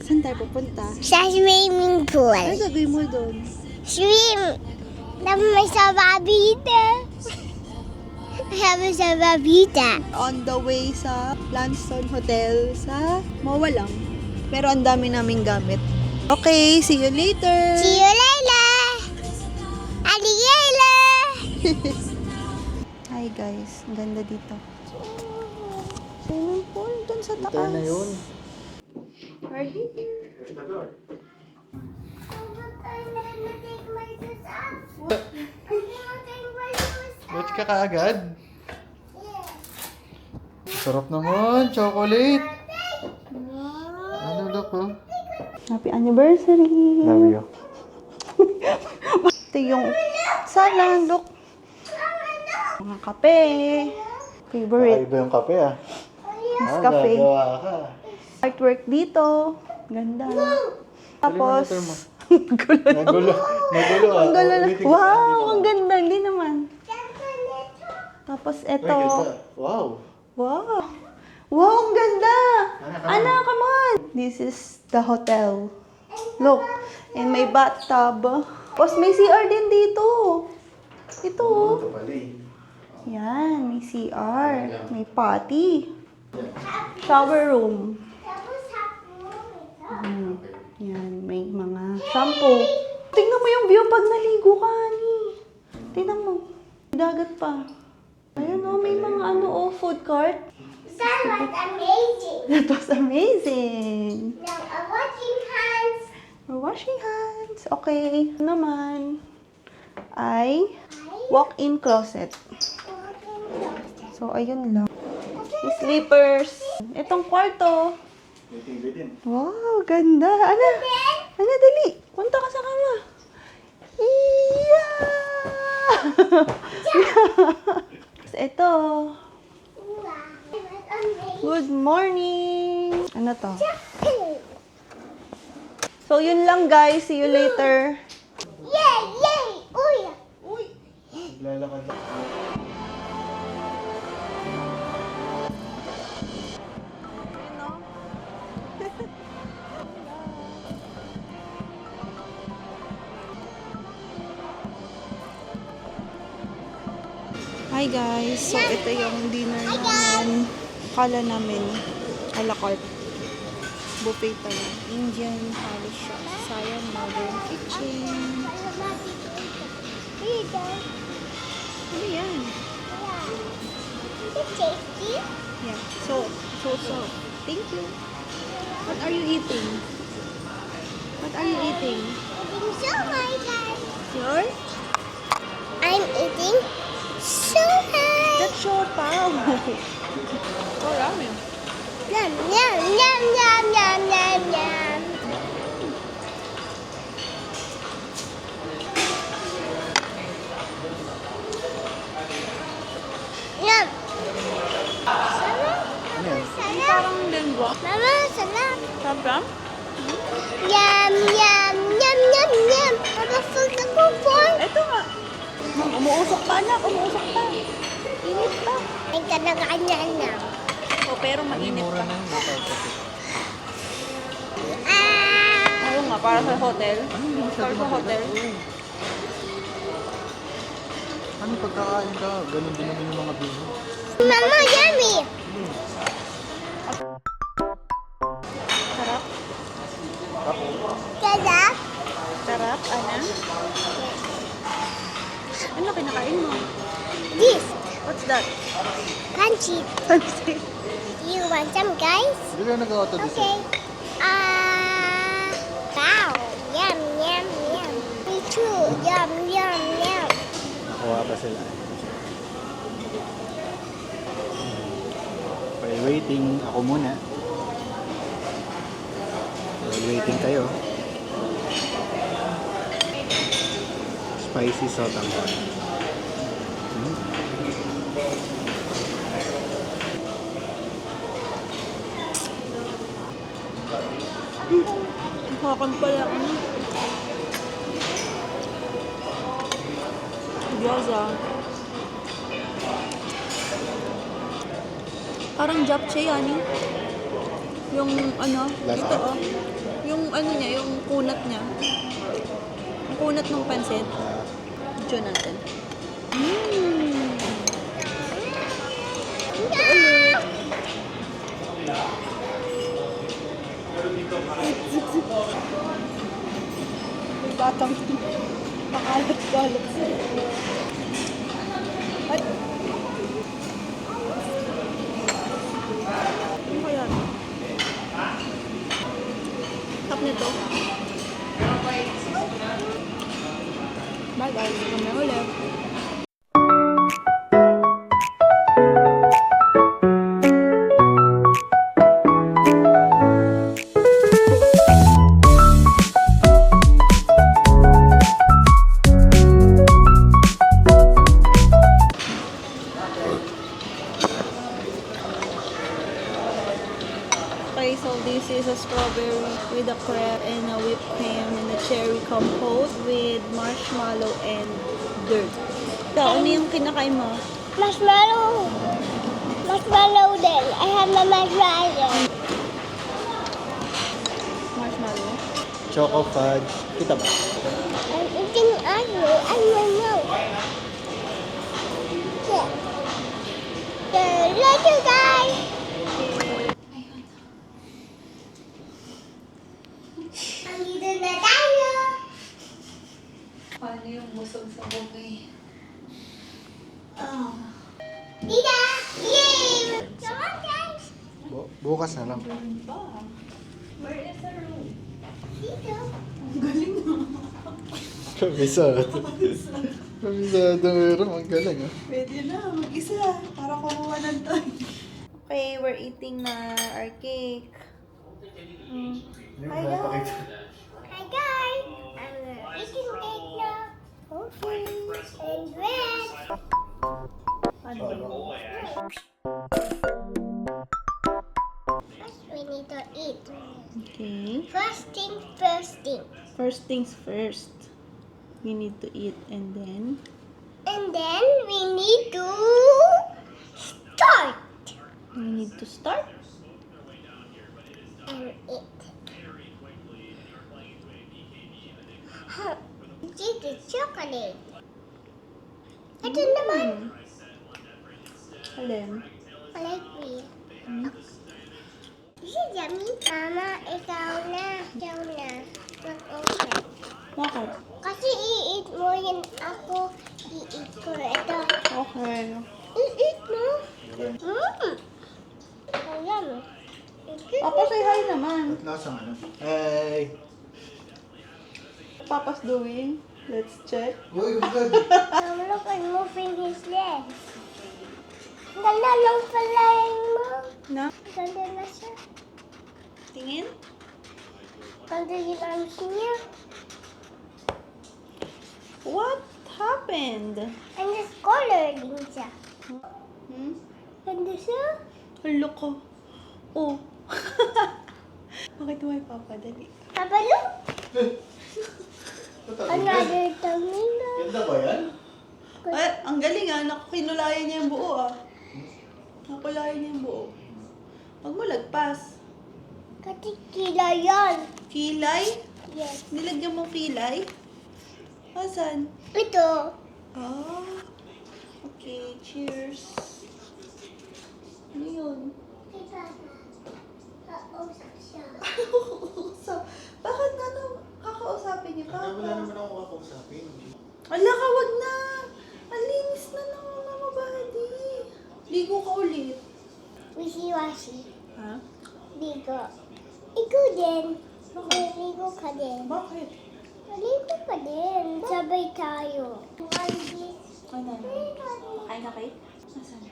Saan tayo pupunta? Sa swimming pool. Ano gagawin mo doon? Swim. Naman sa babita. Naman sa babita. On the way sa Lanston Hotel sa Mawalang. Pero ang dami naming gamit. Okay, see you later! See you later. Alligator. Hi guys, ang ganda dito. Swimming pool doon sa taas. Ito na yun. We're here. Ba't ka kaagad? Sarap naman, chocolate. Ano look oh? Happy anniversary! Love you. Ito yung salad, look. Mga kape. Favorite. Iba yung kape ah. Nescafe. Gagawa ka. Artwork dito. Ganda. Tapos, Tuloy mo. gulo na. Nagulo. Nagulo ah. Ang gulo na. Ulitin ko. Wow, ang ganda. Hindi naman. Tapos, Ay, eto. ganda. Wow. Wow. Wow, ang ganda. Ana, come on. This is the hotel. Look. And may bathtub. Tapos, may CR din dito. Ito. Ito pala eh. Yan, may CR. May potty. Shower room. Yan, may mga shampoo. Tingnan mo yung view pag naligo ka, ni. Tingnan mo. May dagat pa. Ayan oh, may mga food cart. That was amazing. That was amazing. Now I'm washing hands. We're washing hands. Okay. Ito naman ay walk-in closet. So, ayun lang. May slippers. Itong kwarto. Bitin. Wow, ganda. Ana, dali. Punta ka sa kama. Iya! Ito. Good morning. Ano to? So, yun lang guys. See you later. Yay! Yay! Uy! Lalakad lang. Hi guys. So, ito yung dinner namin. Kala namin a la carte. Buffet pala. Indian Palace Shop. Siam Modern Kitchen. Ano yan? It's tasty. Yeah. So. Thank you. What are you eating? What are you eating? Eating so my guys. Yours? I'm eating so high. That's siopaw. Oh, ramen. Yum yum yum yum yum yum yum. Yum. Ano yan? Parang lengua. Mama, sarap. Sarap? Yum yum yum yum yum. Mabasag na ko boy. Ito nga. Umuusok pa anak. Umuusok pa. Init pa. Ay kanakanya na. Oh, pero mainit pa. Ah. Oo nga, para sa hotel. Para sa hotel. Ano pagkakain ka? Ganun din naman yung mga biho. Mama, yummy. Sarap. Sarap. Sarap, Ana. Ano kinakain mo? This What's that? pancit. Pansit. You want some, guys? Hindi ka nag-auto dito. Okay. Wow. Yum, yum, yum. Me too. Yum, yum, yum. Nakuha pa sila. While waiting, ako muna. While waiting kayo. Spicy sotanghon. Hakan pala ano. Gyoza. Parang japchae, ani. Yung ano, Lasa? ito oh. Yung ano niya, yung kunat niya. Yung kunat ng pansit. Video natin. May batang makalat-galat sila. At ano kaya? Tap nito. Bye guys, kami ulit. Okay, so this is a strawberry with a crepe and a whipped cream and a cherry compote with marshmallow and dirt. Ikaw, ano yung kinakain mo? Marshmallow. Marshmallow din. I have my marshmallow. Marshmallow? Choco fudge. Kita ba? I'm eating apple. I don't know. Yeah. Love you guys. Andito na tayo. Paano yung busog sa bukay? Tita! Yay! Come on, guys. Bukas na lang. Where is the room? Dito. Kabisado. Kabisado meron. Ang galing ah. Pwede na, mag-isa. Para kumuha ng time. Okay, we're eating na our cake. Hi guys! Hi, guys. I'm eating cake now. Okay. And bread. Ano ba yun? First, we need to eat. Okay. First thing, first thing. First things first. We need to eat and then... And then we need to start We need to start. and eat. Huh. This is chocolate. Ito naman. Alin? I like it. This is yummy. Mama, ikaw na. Ikaw na. Mag-open. Bakit? Kasi i-eat mo yan ako. I-eat ko ito. Okay. I-eat mo. Ayan. Ako say hi naman. At lasang ano? Hey! Papa's doing. Let's check. Uy, good. Look at moving his legs. Ganda lang pala yung mo. Na? Ganda na siya. Tingin? Ganda yung arms niya. What happened? And this color din siya. Hmm? Ganda siya. Hello ko. Oh. Bakit mo ay papadali? Kapalo? Another tamina. Ganda ba yan? Ay, ang galing ah. Kinulayan niya yung buo ah. Nakulayan niya yung buo. Huwag mo lagpas. Katikila yan. Kilay? Yes. Nilagyan mo kilay? Asan? Ito. Ah. Okay, cheers. Ano yun? Kausap siya. So, bakit ano kakausapin niya? Wala Papa? naman ako kakausapin. Ala ka, wag na! Ang linis na ng mga body. Ligo ka ulit. Wishy-washy. Ha? Ligo. Ikaw din. Ligo ka din. Bakit? Ligo ka din. Sabay tayo. Ano? Kain na kayo? Asan?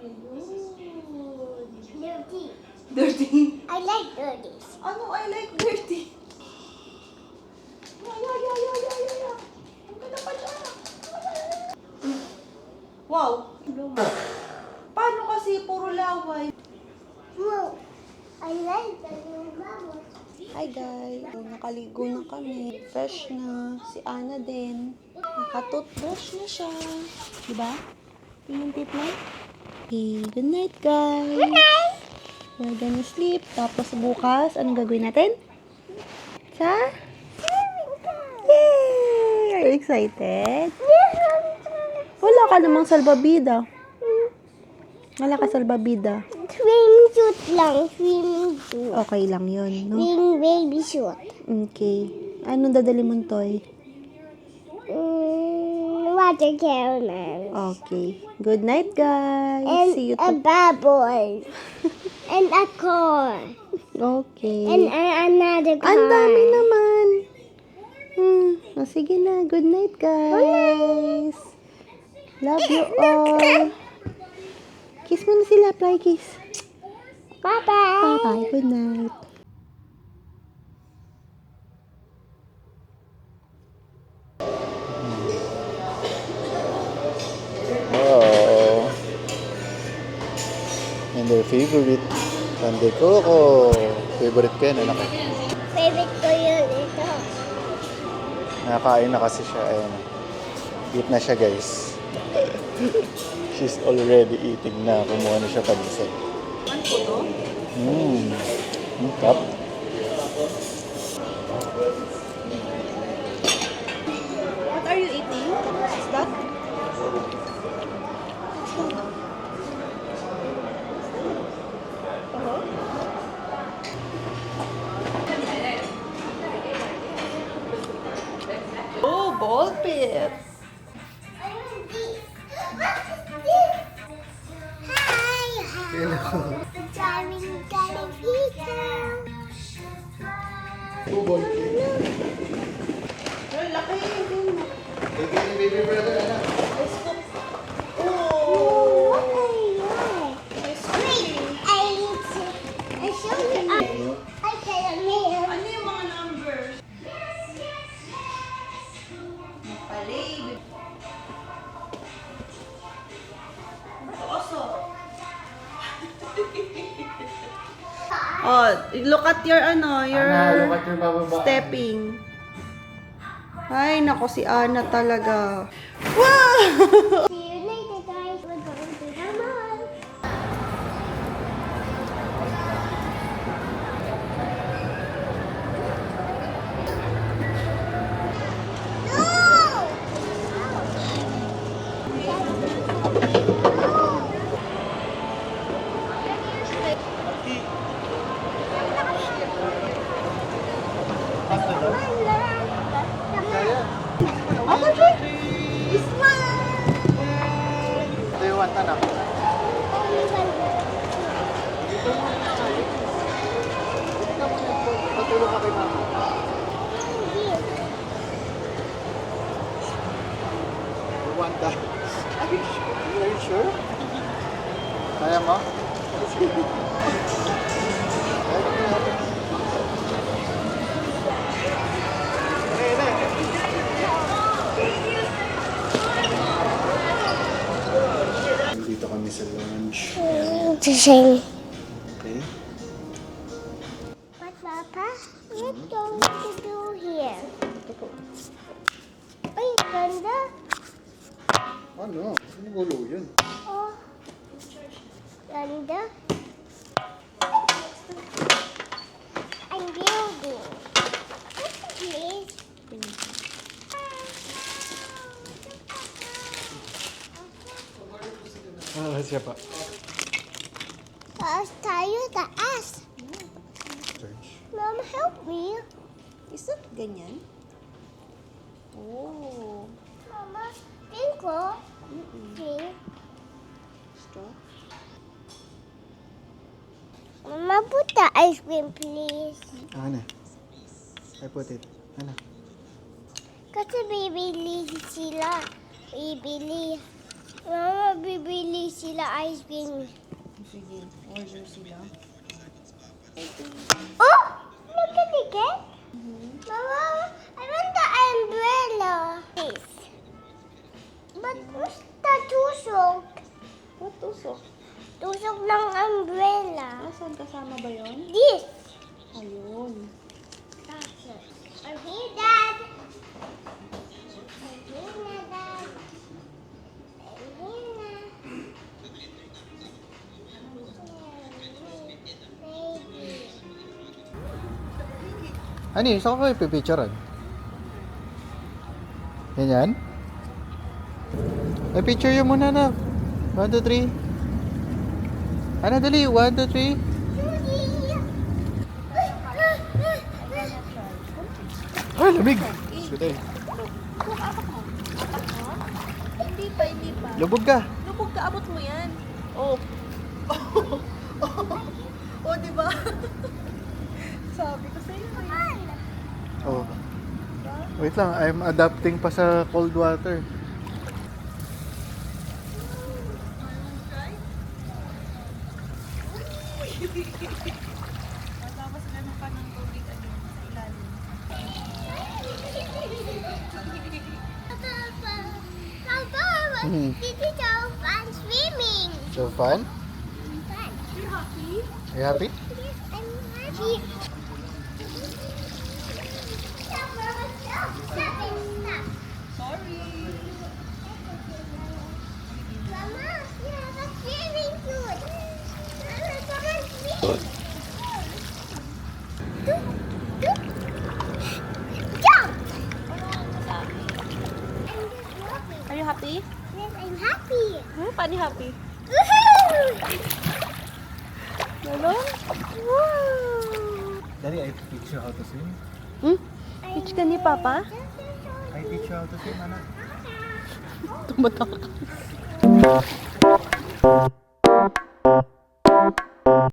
Ayun. Dirty. Dirty. I like dirties. Ano? I like dirty. Ya. Ang ganda pala. Wow. Paano kasi puro laway? Wow. I like the new bubbles. Hi guys. Nakaligo na kami. Fresh na. Si Ana din. Naka-toothbrush na siya. Diba? Tingin tip mo. Okay, good night guys. Good night. We're gonna sleep. Tapos bukas, anong gagawin natin? Sa? Yay! Are you excited? Wala ka namang salbabida. Wala ka salbabida. Swimming suit lang. Swimming suit. Okay lang yun, no? Swimming baby suit. Okay. Anong dadali mong toy? Water cannon. Okay. Good night, guys. And See you a bubble. And a car. Okay. And another car. Ang dami naman. Sige na. Good night, guys. Love you all. Kiss mo na sila. Fly kiss. Bye-bye. Bye-bye. Good night. Wow. And their favorite, Sunday Coco. Favorite ko yan, anak. Favorite ko yun ito. Nakakain na kasi siya. Ayan. Eat na siya, guys. She's already eating na. Kumuha na siya pansit. Ano po to? Top. What are you eating? Is that? Oh, ball pit. Hi. Driving vehicle. Bubol. Ang laki. Baby brother, anak. Oh. I show you. I tell you. Ano yung mga numbers? Palay. Oso. Oh, look at your your Look at your bababa. stepping. Ay, nako si Ana talaga. Wow! See you later, guys. We're going to the mall. No! Do you want, anak? Patulog ka kay mama. You want that? Are you sure? Kaya mo? Dito kami sa lounge. Sing. Okay. What, Papa? What going to do here? Ay, ganda. Ano? Ano gulo yun? Oh, ganda. I'm building. What's this? Ah, siya pa. Taas tayo, taas. Mama, help me. Is that ganyan? Oh. Mama, pink ko. Pink. Straw. Mama, put the ice cream, please. Ano? I put it. Ano? Kasi bibili sila. Bibili. Mama, bibili sila ice cream. Sige, order sila. Oh! Look at the cake. Mama, I want the umbrella. This. But what's the tusok? What tusok? Tusok ng umbrella. Asan kasama ba yon? This. Ayun. I'm here, Dad. I'm here na, Dad. I'm here na. Baby. Ano yun? Saan ko kayo pipicturean? Ganyan? Ay, picture yun muna na. 1, 2, 3. Ano, dali. 1, 2, 3. Ay, lamig. Sige. Hindi pa, hindi pa. Lubog ka. Lubog ka, abot mo yan. Oh. Oh, di ba? Sabi ko sa'yo. Oh. Wait lang, I'm adapting pa sa cold water. Tapos ganun pa ng tubig sa ilalim. Hmm. This is so fun swimming. So fun? Fun. You happy? Are you happy? Yes, I'm happy. Stop, Mama, stop. Stop it, stop. Sorry. Mama, you have a swimming pool. Mama, come on, swim. Jump. Are you happy? Yes, I'm happy. Huh? Paano happy? Woohoo! Hello? Daddy, I teach you how to swim. Hmm? Teach ka ni Papa? I teach you how to swim, anak. Tumatak.